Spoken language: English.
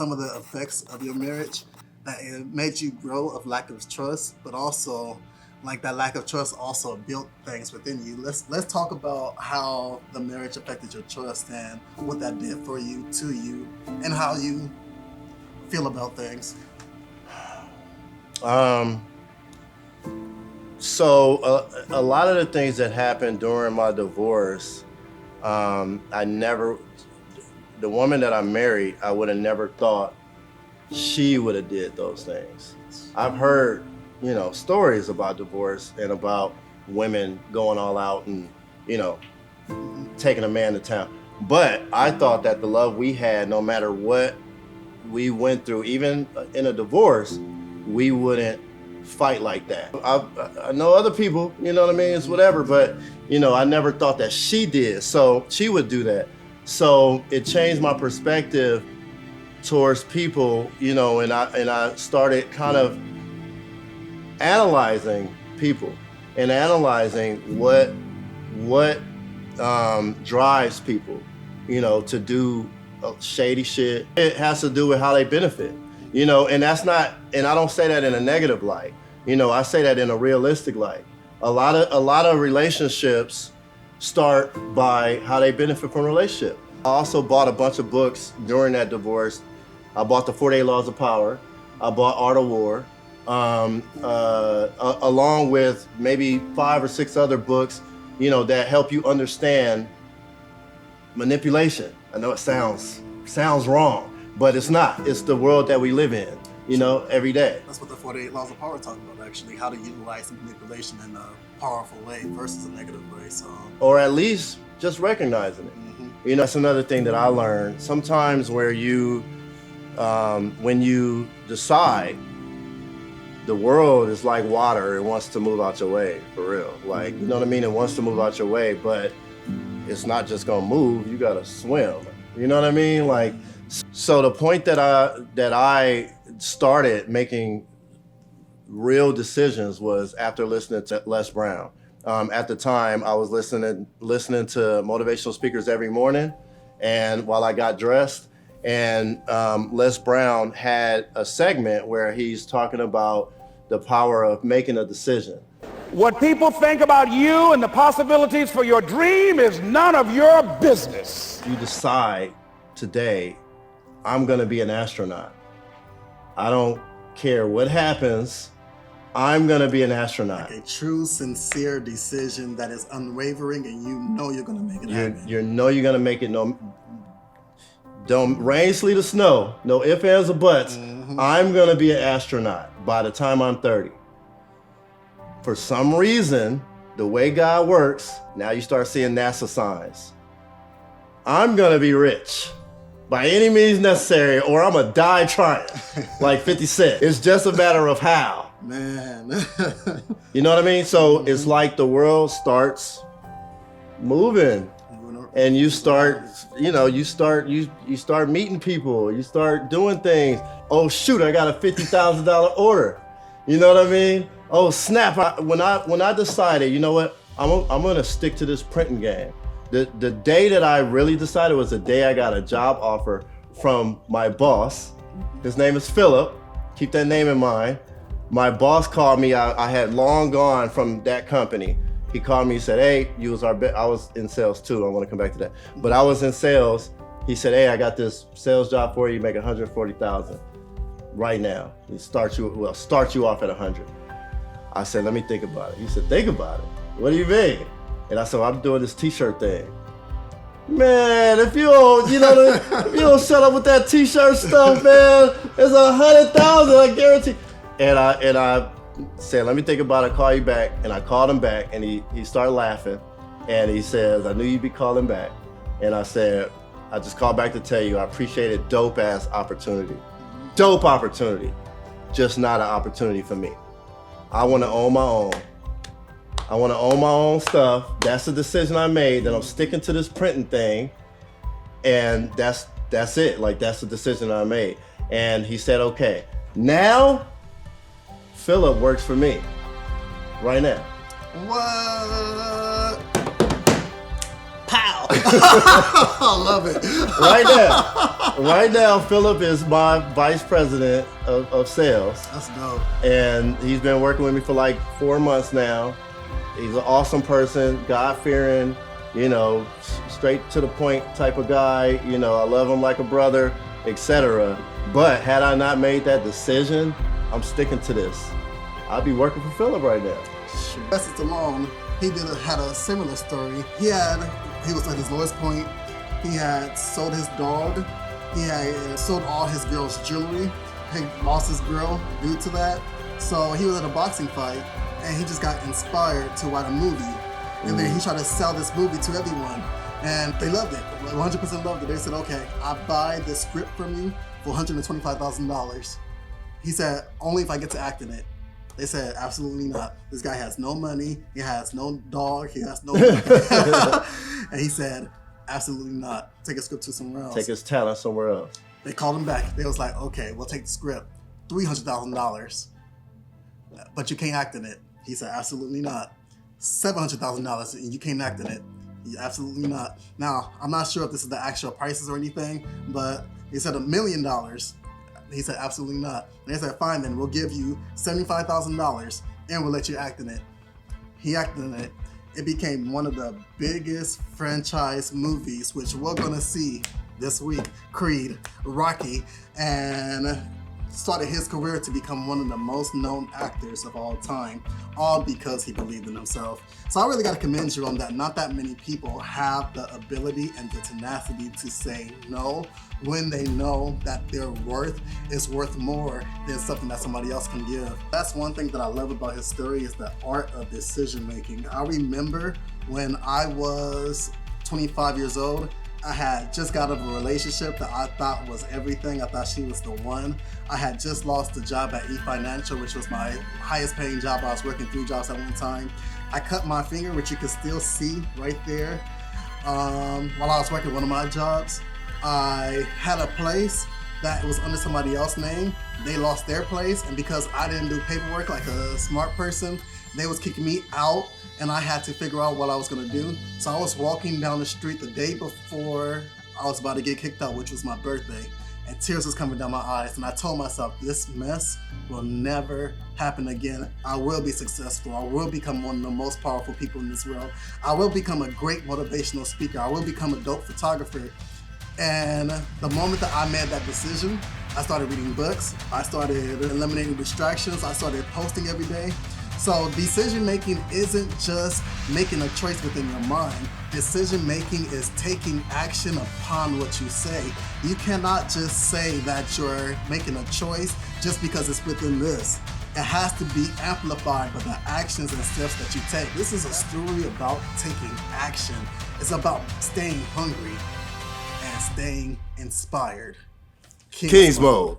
some of the effects of your marriage that it made you grow of lack of trust, but also like that lack of trust also built things within you. Let's talk about how the marriage affected your trust and what that did for you, to you, and how you feel about things. So a lot of the things that happened during my divorce, the woman that I married, I would have never thought she would have did those things. I've heard, stories about divorce and about women going all out and, taking a man to town. But I thought that the love we had, no matter what we went through, even in a divorce, we wouldn't fight like that. I know other people, it's whatever, but I never thought that she did, so she would do that. So it changed my perspective towards people, and I started kind of analyzing people and analyzing what drives people, to do shady shit. It has to do with how they benefit. And that's not, and I don't say that in a negative light. I say that in a realistic light. A lot of relationships start by how they benefit from a relationship. I also bought a bunch of books during that divorce. I bought the 48 Laws of Power. I bought Art of War, along with maybe 5 or 6 other books, that help you understand manipulation. I know it sounds wrong, but it's not. It's the world that we live in, every day. That's what the 48 Laws of Power talk about, actually, how to utilize manipulation in a powerful way versus a negative way. So, or at least just recognizing it. Mm-hmm. That's another thing that I learned. Sometimes where when you decide, the world is like water. It wants to move out your way, for real. Like, you know what I mean? It wants to move out your way, but it's not just gonna move. You gotta swim. You know what I mean? Like, so the point that I started making real decisions was after listening to Les Brown. At the time, I was listening to motivational speakers every morning, and while I got dressed, and Les Brown had a segment where he's talking about the power of making a decision. What people think about you and the possibilities for your dream is none of your business. You decide today, I'm gonna be an astronaut. I don't care what happens, I'm gonna be an astronaut. Like a true, sincere decision that is unwavering, and you're gonna make it happen. You're gonna make it. No, don't rain, sleet, or snow. No ifs, ands, or buts. Mm-hmm. I'm gonna be an astronaut by the time I'm 30. For some reason, the way God works, now you start seeing NASA signs. I'm gonna be rich by any means necessary, or I'm gonna die trying, like 50 Cent. It's just a matter of how. Man. You know what I mean? So it's like the world starts moving, and you start meeting people, you start doing things. Oh shoot, I got a $50,000 order. You know what I mean? Oh snap! When I decided, you know what, I'm gonna stick to this printing game. The day that I really decided was the day I got a job offer from my boss. His name is Philip. Keep that name in mind. My boss called me. I had long gone from that company. He called me. He said, "Hey, I was in sales too. I want to come back to that, but I was in sales." He said, "Hey, I got this sales job for you. You make $140,000 right now. He start you off at 100." I said, "Let me think about it." He said, "Think about it? What do you mean?" And I said, "I'm doing this T-shirt thing." Man, if you don't shut up with that T-shirt stuff, man, it's $100,000, I guarantee. And I said, "Let me think about it, call you back." And I called him back, and he started laughing, and he says, "I knew you'd be calling back." And I said, "I just called back to tell you I appreciate it. Dope ass opportunity, dope opportunity, just not an opportunity for me. I want to own my own. I want to own my own stuff. That's the decision I made, that I'm sticking to this printing thing, and that's it. Like, that's the decision I made." And he said, "Okay, now Philip works for me right now." What? Pow! I love it. Right now, Philip is my vice president of sales. That's dope. And he's been working with me for like 4 months now. He's an awesome person, God-fearing, you know, straight to the point type of guy. You know, I love him like a brother, etc. But had I not made that decision, I'm sticking to this. I'd be working for Philip right now. Sure. Sylvester Stallone, he had a similar story. He was at his lowest point. He had sold his dog. He had sold all his girl's jewelry. He lost his girl due to that. So he was at a boxing fight, and he just got inspired to write a movie. And then he tried to sell this movie to everyone, and they loved it. 100% loved it. They said, okay, I buy the script from you for $125,000. He said, only if I get to act in it. They said, absolutely not. This guy has no money. He has no dog. He has no And he said, absolutely not. Take a script to somewhere else. Take his talent somewhere else. They called him back. They was like, okay, we'll take the script. $300,000. But you can't act in it. He said, absolutely not. $700,000 and you can't act in it. Absolutely not. Now, I'm not sure if this is the actual prices or anything, but he said $1 million. He said, absolutely not. And they said, fine then, we'll give you $75,000 and we'll let you act in it. He acted in it. It became one of the biggest franchise movies, which we're gonna see this week. Creed, Rocky, and started his career to become one of the most known actors of all time, all because he believed in himself. So I really gotta commend you on that. Not that many people have the ability and the tenacity to say no when they know that their worth is worth more than something that somebody else can give. That's one thing that I love about his story, is the art of decision making. I remember when I was 25 years old, I had just got out of a relationship that I thought was everything. I thought she was the one. I had just lost a job at eFinancial, which was my highest paying job. I was working 3 jobs at one time. I cut my finger, which you can still see right there. While I was working one of my jobs, I had a place that was under somebody else's name. They lost their place, and because I didn't do paperwork like a smart person, they was kicking me out, and I had to figure out what I was gonna do. So I was walking down the street the day before I was about to get kicked out, which was my birthday, and tears was coming down my eyes. And I told myself, this mess will never happen again. I will be successful. I will become one of the most powerful people in this world. I will become a great motivational speaker. I will become a dope photographer. And the moment that I made that decision, I started reading books. I started eliminating distractions. I started posting every day. So decision making isn't just making a choice within your mind. Decision making is taking action upon what you say. You cannot just say that you're making a choice just because it's within this. It has to be amplified by the actions and steps that you take. This is a story about taking action. It's about staying hungry and staying inspired. Kings mode.